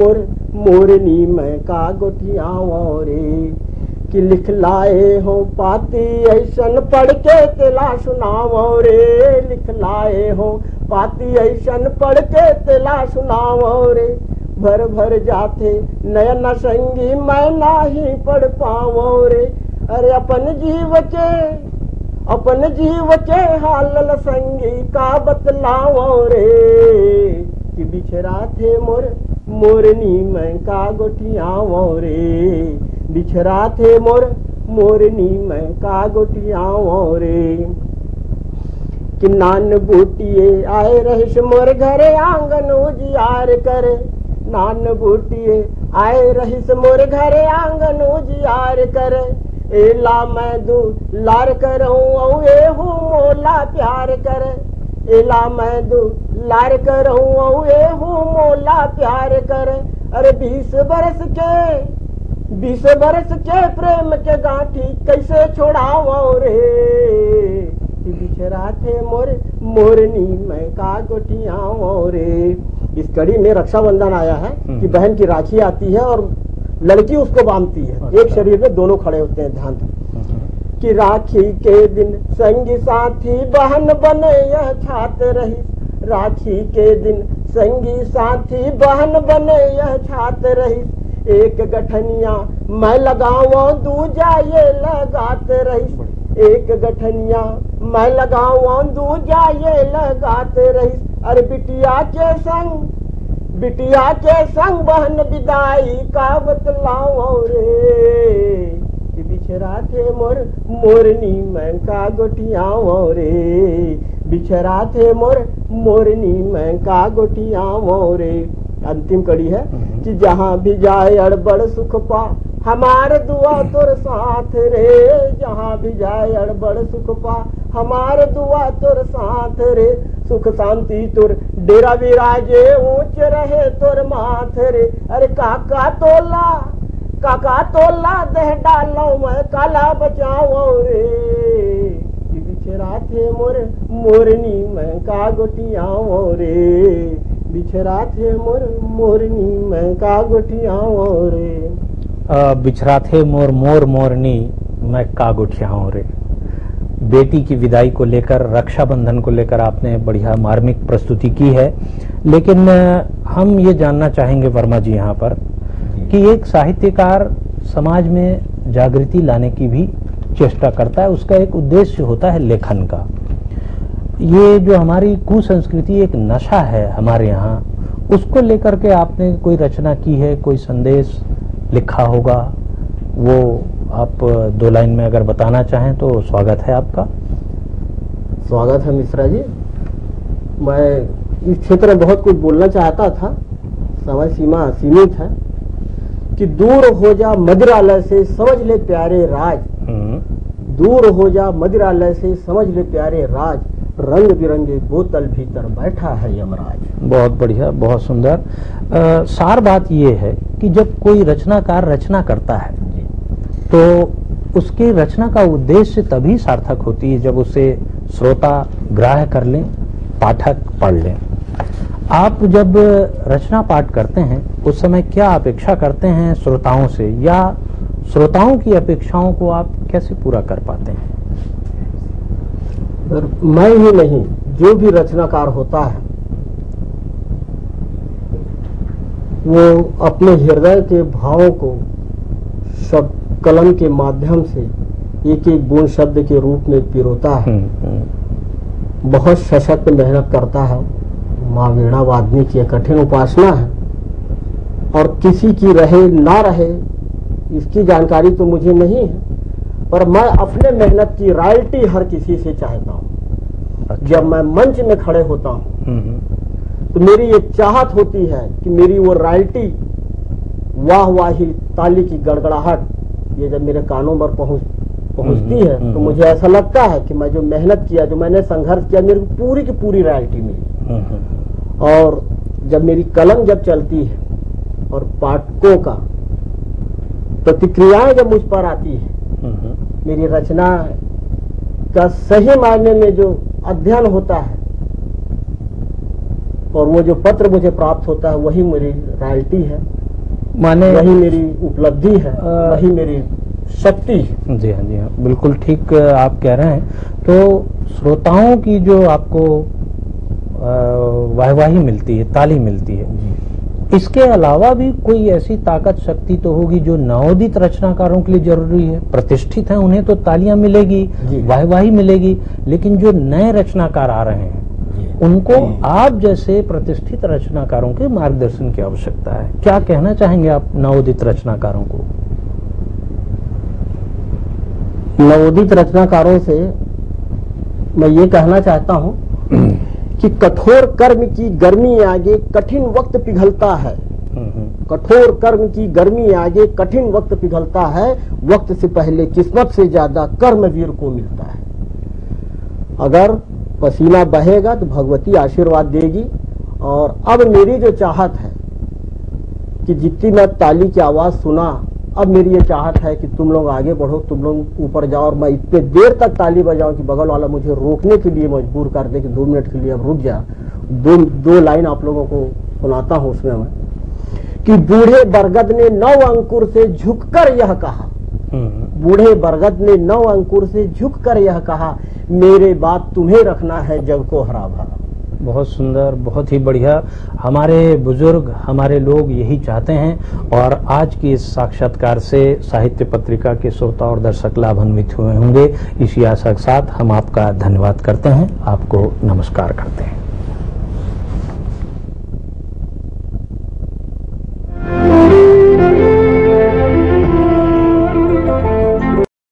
मोर मोरनी में का गोठियाओ रे, कि लिख लाए हो पाती ऐसन पढ़ के तेला सुनाओ रे, लिख लाए हो पाती ऐसन पढ़ के तेला सुनाओ रे, भर भर जाते नयन संगी मैं नाही पढ़ पाओ रे, अरे अपन जीव के हाल संगी का बतलाओ रे, कि बिछरा थे मोर मोरनी में का गोठियाओ रे, बिछरा थे मोर मोरनी में का गोठियाओ रे, कि नान बूटिए आए रहिस मोर घरे आंगन उजियार करे, नान बूटिए आए रहिस मोर घरे आंगन उजियार करे, एला मैं दू लार करऊं औ एहू मोला प्यार करे, एला मैं दू लार करऊं औ एहू मोला प्यार करे, अरे 20 बरस के प्रेम के गांठी कैसे छोड़ाओ रे, बिछरा थे मोर मोरनी में का गोठियाओ रे। इस कड़ी में रक्षाबंधन आया है कि बहन की राखी आती है और लड़की उसको बांधती है, एक शरीर में दोनों खड़े होते हैं। ध्यान कि राखी के दिन संगी साथी बहन बने यह छाते रही, राखी के दिन संगी साथी बहन बने यह छाते रही, एक गठनिया मैं लगाऊं दूजा ये लगाते रही, एक गठनिया मैं लगाऊं दूजा ये लगाते रही, अरे बिटिया के संग बहन विदाई का बतलाओ रे, कि बिछरा थे मोर मोरनी में का गोठियाओ रे, बिछरा थे मोर मोरनी में का गोठियाओ रे। अंतिम कड़ी है कि जहाँ भी जाए अड़बड़ सुख पा हमार दुआ तोर साथ रे, जहाँ भी जाए अड़बड़ सुख पा हमार दुआ तोर साथ रे, सुख शांति तोर डेरा विराजे ऊंच रहे तोर माथ रे, अरे काका तोला देह डालो मैं काला बचाओ रे, कि बिछरा थे मोर मोरनी में का गोठियाओ रे, बिछरा थे मोर मोरनी में का गोठियाओ रे, बिछरा थे मोर मोरनी में का गोठियाओ रे। बेटी की विदाई को लेकर, रक्षाबंधन को लेकर आपने बढ़िया मार्मिक प्रस्तुति की है, लेकिन हम ये जानना चाहेंगे वर्मा जी यहाँ पर कि एक साहित्यकार समाज में जागृति लाने की भी चेष्टा करता है, उसका एक उद्देश्य होता है लेखन का। ये जो हमारी कुसंस्कृति एक नशा है हमारे यहाँ, उसको लेकर के आपने कोई रचना की है, कोई संदेश लिखा होगा, वो आप 2 लाइन में अगर बताना चाहें तो स्वागत है आपका। स्वागत है मिश्रा जी। मैं इस क्षेत्र में बहुत कुछ बोलना चाहता था, समय सीमा सीमित है, कि दूर हो जा मदिरालय से समझ ले प्यारे राज, दूर हो जा मदिरालय से समझ ले प्यारे राज, रंग बिरंगे बोतल भीतर बैठा है यमराज। बहुत बढ़िया, बहुत सुंदर। सार बात ये है कि जब कोई रचनाकार रचना करता है तो उसकी रचना का उद्देश्य तभी सार्थक होती है जब उसे श्रोता ग्राह्य कर लें, पाठक पढ़ लें। आप जब रचना पाठ करते हैं उस समय क्या अपेक्षा करते हैं श्रोताओं से, या श्रोताओं की अपेक्षाओं को आप कैसे पूरा कर पाते हैं? मैं ही नहीं, जो भी रचनाकार होता है वो अपने हृदय के भावों को शब्द कलम के माध्यम से एक एक बूंद शब्द के रूप में पिरोता है। बहुत सशक्त मेहनत करता है। माँ वीणा वादनी की कठिन उपासना है, और किसी की रहे ना रहे इसकी जानकारी तो मुझे नहीं है, पर मैं अपने मेहनत की रॉयल्टी हर किसी से चाहता हूँ। अच्छा। जब जब मैं मंच में खड़े होता हूँ तो मेरी ये चाहत होती है कि मेरी वो रॉयल्टी, वाह वाही, ताली की गड़गड़ाहट, ये जब मेरे कानों पर पहुंचती है तो मुझे ऐसा लगता है कि मैं जो मेहनत किया, जो मैंने संघर्ष किया, मेरे को पूरी की पूरी रॉयल्टी मिली। और जब मेरी कलम जब चलती है और पाठकों का प्रतिक्रियाएं जब मुझ पर आती है, मेरी रचना का सही मायने में जो अध्ययन होता है और वो जो पत्र मुझे प्राप्त होता है वही मेरी रॉयल्टी है, माने वही मेरी उपलब्धि है, वही मेरी शक्ति है। जी हाँ, जी हाँ, बिल्कुल ठीक आप कह रहे हैं। तो श्रोताओं की जो आपको वाहवाही मिलती है, ताली मिलती है, इसके अलावा भी कोई ऐसी ताकत शक्ति तो होगी जो नवोदित रचनाकारों के लिए जरूरी है। प्रतिष्ठित हैं, उन्हें तो तालियां मिलेगी, वाहवाही मिलेगी, लेकिन जो नए रचनाकार आ रहे हैं उनको आप जैसे प्रतिष्ठित रचनाकारों के मार्गदर्शन की आवश्यकता है। क्या कहना चाहेंगे आप नवोदित रचनाकारों को? नवोदित रचनाकारों से मैं ये कहना चाहता हूं कि कठोर कर्म की गर्मी आगे कठिन वक्त पिघलता है। कठोर कर्म की गर्मी आगे कठिन वक्त पिघलता है, वक्त से पहले किस्मत से ज्यादा कर्मवीर को मिलता है। अगर पसीना बहेगा तो भगवती आशीर्वाद देगी। और अब मेरी जो चाहत है कि जितनी मैं ताली की आवाज सुना, अब मेरी ये चाहत है कि तुम लोग आगे बढ़ो, तुम लोग ऊपर जाओ और मैं इतने देर तक ताली बजाऊं कि बगल वाला मुझे रोकने के लिए मजबूर कर दे कि 2 मिनट के लिए अब रुक जा। दो लाइन आप लोगों को सुनाता हूं उसमें मैं कि बूढ़े बरगद ने 9 अंकुर से झुककर यह कहा, बूढ़े बरगद ने 9 अंकुर से झुककर यह कहा, मेरे बाद तुम्हें रखना है जग को हरा भरा। बहुत सुंदर, बहुत ही बढ़िया। हमारे बुजुर्ग, हमारे लोग यही चाहते हैं और आज की इस साक्षात्कार से साहित्य पत्रिका के श्रोता और दर्शक लाभान्वित हुए होंगे। इसी आशा के साथ हम आपका धन्यवाद करते हैं, आपको नमस्कार करते हैं।